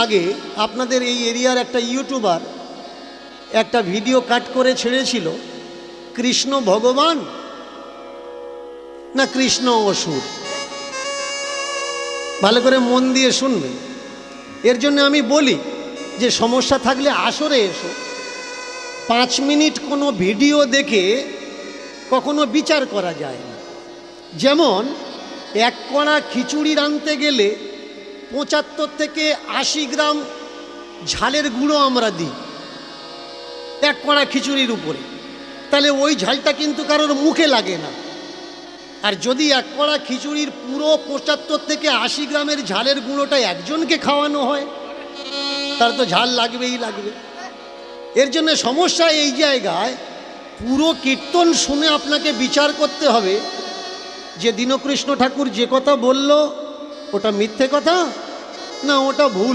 আগে আপনাদের এই এরিয়ার একটা ইউটিউবার একটা ভিডিও কাট করে ছেড়েছিল, কৃষ্ণ ভগবান না কৃষ্ণ অসুর। ভালো করে মন দিয়ে শুনবেন। এর জন্য আমি বলি যে সমস্যা থাকলে আসরে এসো। 5 মিনিট কোনো ভিডিও দেখে কখনো বিচার করা যায় না। যেমন এক কড়া খিচুড়ি রাঁধতে গেলে 75 থেকে 80 গ্রাম ঝালের গুঁড়ো আমরা দিই এক কড়া খিচুড়ির উপরে, তাহলে ওই ঝালটা কিন্তু কারোর মুখে লাগে না। আর যদি এক কড়া খিচুড়ির পুরো 75 থেকে 80 গ্রামের ঝালের গুঁড়োটা একজনকে খাওয়ানো হয়, তার তো ঝাল লাগবেই লাগবে। এর জন্য সমস্যা এই জায়গায়, পুরো কীর্তন শুনে আপনাকে বিচার করতে হবে যে দীনকৃষ্ণ ঠাকুর যে কথা বলল ওটা মিথ্যে কথা না ওটা ভুল।